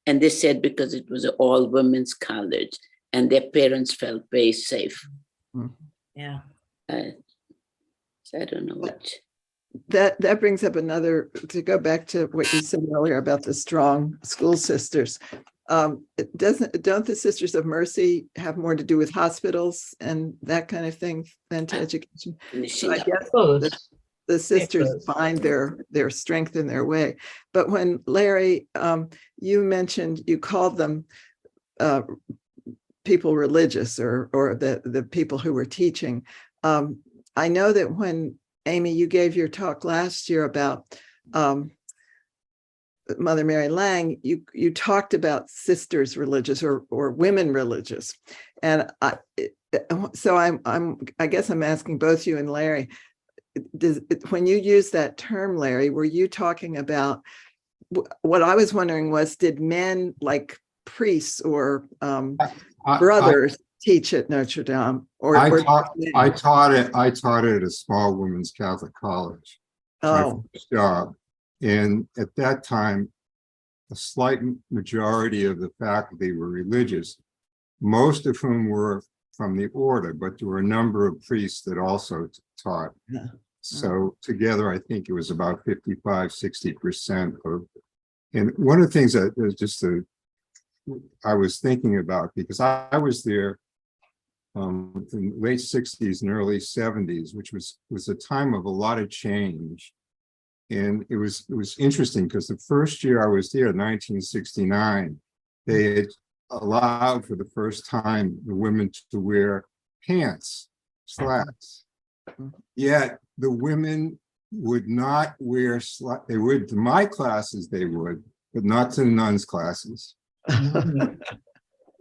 And they said because it was an all women's college and their parents felt very safe. Yeah. So I don't know which. That brings up another, to go back to what you said earlier about the strong school sisters. Don't the Sisters of Mercy have more to do with hospitals and that kind of thing than to education? So I guess Close. the sisters close. find their strength in their way. But when Larry, you mentioned, you called them people religious or the people who were teaching. I know that when Amy, you gave your talk last year about Mother Mary Lang, you talked about sisters religious or women religious. And I guess I'm asking both you and Larry, when you use that term, Larry, were you talking about, what I was wondering was, did men like priests or brothers teach at Notre Dame? I taught it at a small women's Catholic college. My Oh, first job. And at that time, a slight majority of the faculty were religious, most of whom were from the order, but there were a number of priests that also taught. Yeah. So together, I think it was about 55-60% of, and one of the things that was just I was thinking about, because I was there in the late 60s and early 70s, which was a time of a lot of change. And it was interesting because the first year I was there, 1969, they had allowed for the first time the women to wear pants, slacks. Yet the women would not wear slacks. They would, to my classes, they would, but not to the nuns' classes.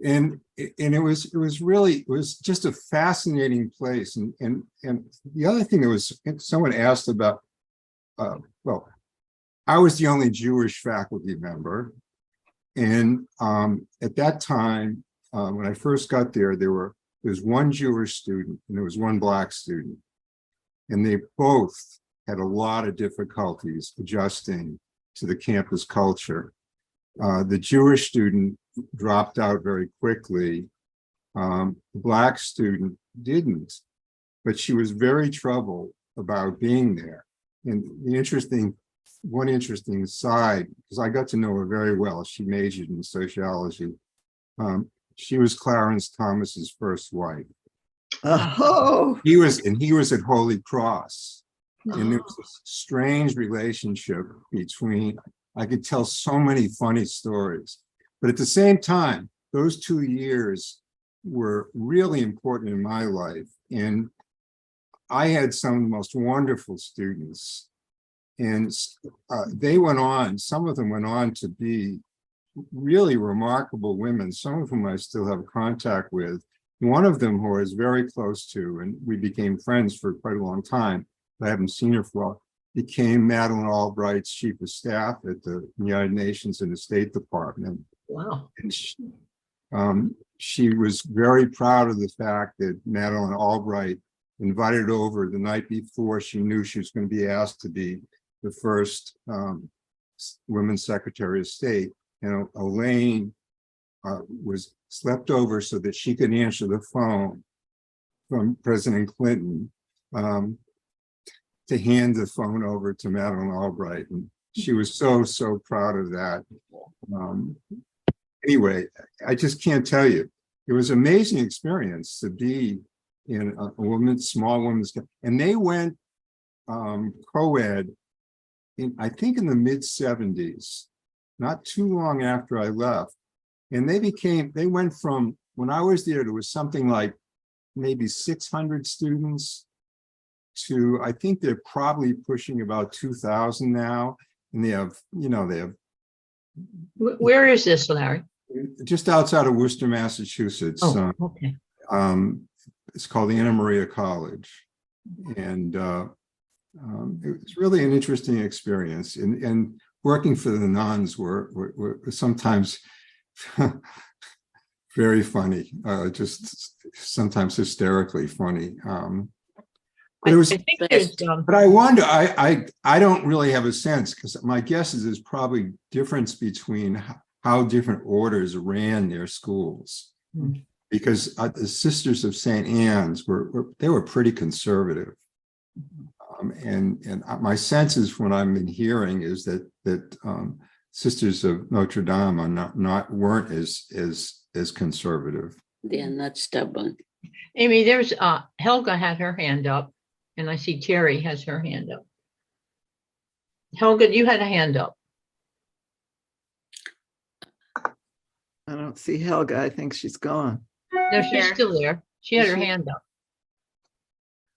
And it was just a fascinating place. And the other thing that was, someone asked about, well, I was the only Jewish faculty member. And at that time, when I first got there, there was one Jewish student and there was one Black student. And they both had a lot of difficulties adjusting to the campus culture. The Jewish student dropped out very quickly. The Black student didn't, but she was very troubled about being there. And one interesting side, because I got to know her very well, she majored in sociology. She was Clarence Thomas's first wife. oh, He was at Holy Cross. And there was this strange relationship between, I could tell so many funny stories, but at the same time, those 2 years were really important in my life. And I had some of the most wonderful students, and they went on, some of them went on to be really remarkable women, some of whom I still have contact with. One of them who I was very close to, and we became friends for quite a long time, I haven't seen her for a while, became Madeleine Albright's chief of staff at the United Nations in the State Department. Wow. And she was very proud of the fact that Madeleine Albright invited over the night before she knew she was going to be asked to be the first women's Secretary of State. And Elaine was slept over so that she could answer the phone from President Clinton to hand the phone over to Madeleine Albright. And she was so proud of that. Anyway, I just can't tell you. It was an amazing experience to be in a small women's, and they went co-ed I think in the mid 70s, not too long after I left. And they went from, when I was there was something like maybe 600 students to, I think they're probably pushing about 2,000 now. And they have, Where is this, Larry? just outside of Worcester, Massachusetts. Oh, okay. It's called the Anna Maria College. And it's really an interesting experience. And working for the nuns were sometimes very funny, just sometimes hysterically funny. But it was, I think there's, but I wonder, I don't really have a sense, because my guess is there's probably difference between how different orders ran their schools. Because the Sisters of St. Anne's they were pretty conservative. And my sense is, when I've been hearing, is that Sisters of Notre Dame are weren't as conservative. They are not stubborn. Amy, there's Helga had her hand up, and I see Terry has her hand up. Helga, you had a hand up. I don't see Helga. I think she's gone. No, she's Here. still there. She had Is her she? hand up.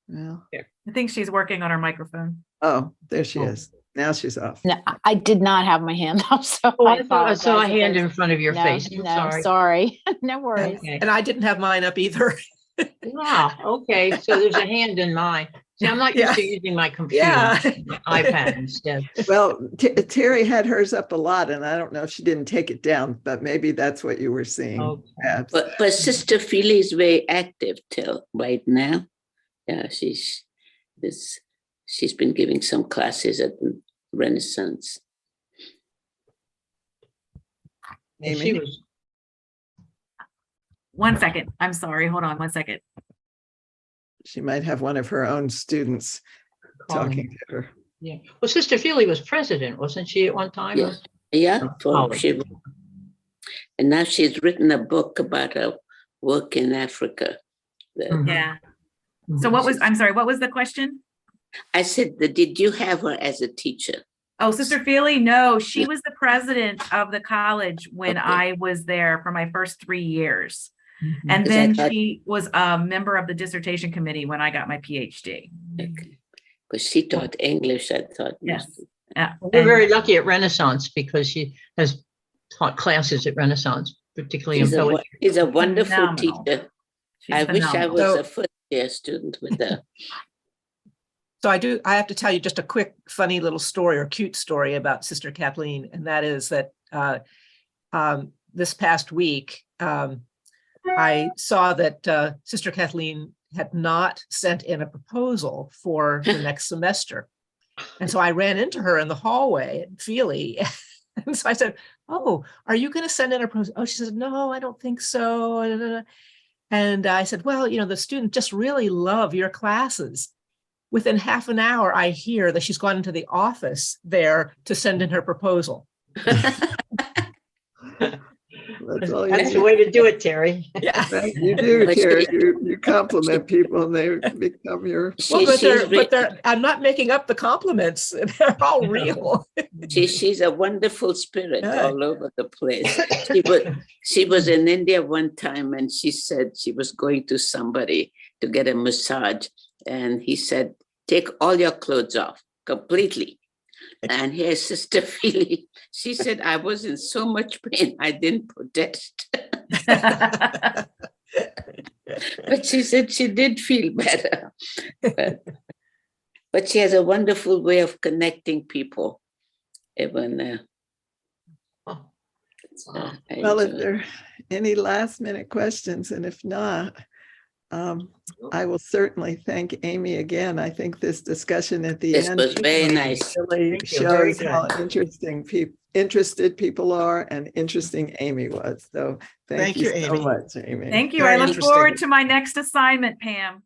Well, I think she's working on her microphone. oh, there she Oh. is. Now she's off. No, I did not have my hand up, so Oh, I I thought I saw a apologize if hand there's- in front of your No, face. I'm no, sorry. sorry. No worries. Okay. And I didn't have mine up either. Wow, okay, so there's a hand in mine. See, I'm not used to using my computer, Yeah. my iPad instead. Well, Terry had hers up a lot, and I don't know if she didn't take it down, but maybe that's what you were seeing. Okay. perhaps. But Sister Philly is very active till right now. Yeah, she's been giving some classes at the Renaissance. She Amy? was, 1 second. I'm sorry. Hold on 1 second. She might have one of her own students calling. talking to her. Yeah, well, Sister Feely was president, wasn't she, at one time? Yeah, yeah. College. And now she's written a book about her work in Africa. Mhm. Yeah. So what was, I'm sorry, what was the question? I said, did you have her as a teacher? Oh, Sister Feely? No, she was the president of the college when Okay. I was there for my first 3 years. Mhm. And 'Cause I then thought- she was a member of the dissertation committee when I got my PhD. Okay. Because she taught English, I thought. Yes. Yeah. We're And very lucky at Renaissance because she has taught classes at Renaissance, particularly in poetry. She's a wonderful Phenomenal. teacher. she's I wish I phenomenal. was So- a first year student with her. So I have to tell you just a quick, funny little story or cute story about Sister Kathleen. And that is that this past week, I saw that Sister Kathleen had not sent in a proposal for the next semester. And so I ran into her in the hallway at Feely. And so I said, "Oh, are you going to send in a proposal?" Oh, she said, "No, I don't think so." And I said, "Well, the students just really love your classes." Within half an hour, I hear that she's gone into the office there to send in her proposal. That's all you That's the need. way to do it, Terry. Yeah. Right, you do, But Terry. she- You compliment people and they become your. Well, but She's I'm not making up the compliments. They're all real. She's a wonderful spirit Yeah. all over the place. She was in India one time and she said she was going to somebody to get a massage. And he said, "Take all your clothes off completely." And here's Sister Philly. She said, "I was in so much pain, I didn't protest." But she said she did feel better. But she has a wonderful way of connecting people. Even, I Well, if enjoy it. there are any last minute questions, and if not, I will certainly thank Amy again. I think this discussion at the This end was very nice. really Thank you. Very shows how interested people are and interesting Amy was. So thank Thank you you, so Amy. much, Amy. Thank you. Very I look interesting. forward to my next assignment, Pam.